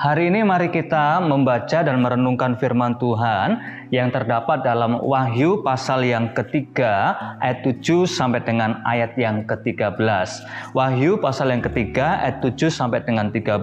Hari ini mari kita membaca dan merenungkan firman Tuhan yang terdapat dalam Wahyu pasal yang ketiga ayat 7 sampai dengan ayat yang ke-13. Wahyu pasal yang ketiga ayat 7 sampai dengan 13.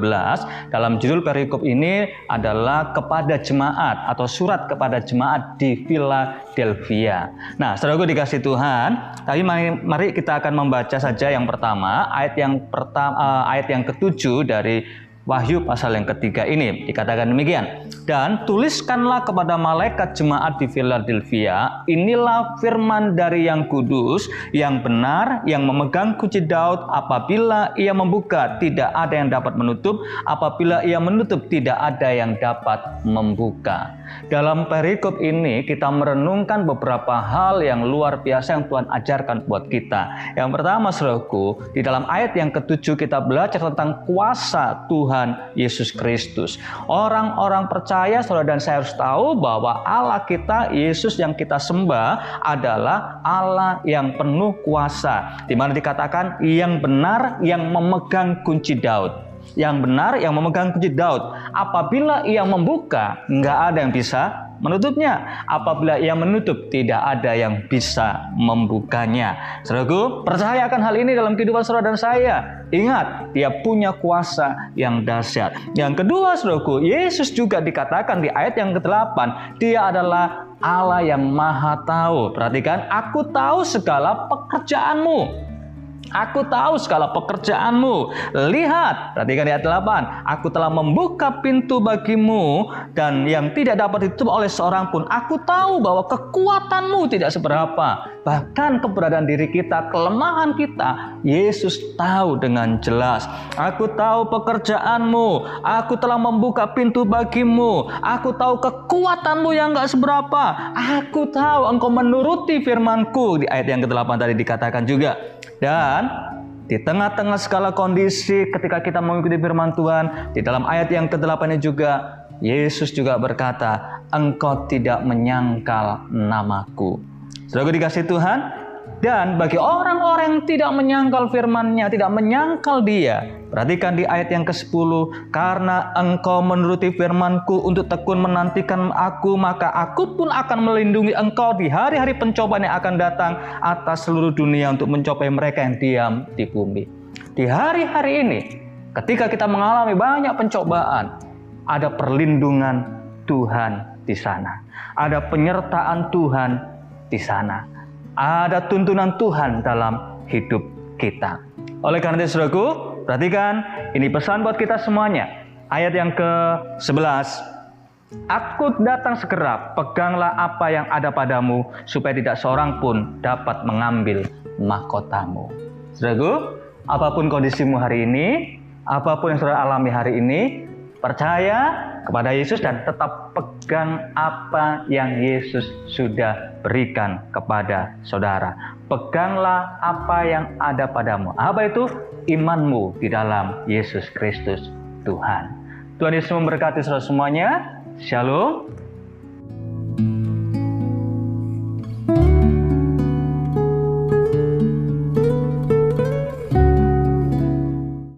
Dalam judul perikop ini adalah kepada jemaat atau surat kepada jemaat di Philadelphia. Nah, saudaraku dikasih Tuhan, tadi mari kita akan membaca saja yang pertama, ayat yang ke-7 dari Wahyu pasal yang ketiga ini. Dikatakan demikian, dan tuliskanlah kepada malaikat jemaat di Philadelphia, inilah firman dari yang kudus, yang benar, yang memegang kunci Daud. Apabila ia membuka, tidak ada yang dapat menutup. Apabila ia menutup, tidak ada yang dapat membuka. Dalam perikop ini kita merenungkan beberapa hal yang luar biasa yang Tuhan ajarkan buat kita. Yang pertama, saudaraku, di dalam ayat yang ke-7 kita belajar tentang kuasa Tuhan Yesus Kristus. Orang-orang percaya, saudara dan saya harus tahu bahwa Allah kita, Yesus yang kita sembah adalah Allah yang penuh kuasa, di mana dikatakan yang benar, yang memegang kunci Daud. Yang benar, yang memegang kunci Daud. Apabila ia membuka, nggak ada yang bisa menutupnya. Apabila ia menutup, tidak ada yang bisa membukanya. Saudaraku, percayakan hal ini dalam kehidupan saudara dan saya. Ingat, dia punya kuasa yang dahsyat. Yang kedua, saudaraku, Yesus juga dikatakan di ayat yang ke-8, dia adalah Allah yang maha tahu. Perhatikan, aku tahu segala pekerjaanmu. Aku tahu segala pekerjaanmu. Lihat, perhatikan di ayat 8. Aku telah membuka pintu bagimu dan yang tidak dapat ditutup oleh seorang pun. Aku tahu bahwa kekuatanmu tidak seberapa. Bahkan keberadaan diri kita, kelemahan kita, Yesus tahu dengan jelas. Aku tahu pekerjaanmu. Aku telah membuka pintu bagimu. Aku tahu kekuatanmu yang gak seberapa. Aku tahu engkau menuruti firmanku. Di ayat yang ke-8 tadi dikatakan juga. Dan di tengah-tengah segala kondisi ketika kita mengikuti firman Tuhan, di dalam ayat yang ke-8 ini juga, Yesus juga berkata, engkau tidak menyangkal namaku. Saudara dikasih Tuhan, dan bagi orang-orang yang tidak menyangkal firman-Nya, tidak menyangkal Dia, perhatikan di ayat yang ke-10, karena engkau menuruti firman-Ku untuk tekun menantikan Aku, maka Aku pun akan melindungi engkau di hari-hari pencobaan yang akan datang atas seluruh dunia untuk mencapai mereka yang diam di bumi. Di hari-hari ini, ketika kita mengalami banyak pencobaan, ada perlindungan Tuhan di sana. Ada penyertaan Tuhan di sana. Ada tuntunan Tuhan dalam hidup kita. Oleh karena itu, saudaraku, perhatikan, ini pesan buat kita semuanya. Ayat yang ke-11. Aku datang segera, peganglah apa yang ada padamu, supaya tidak seorang pun dapat mengambil mahkotamu. Saudaraku, apapun kondisimu hari ini, apapun yang saudara alami hari ini, percaya kepada Yesus dan tetap pegang apa yang Yesus sudah berikan kepada saudara. Peganglah apa yang ada padamu. Apa itu? Imanmu di dalam Yesus Kristus Tuhan. Tuhan Yesus memberkati saudara semuanya. Shalom.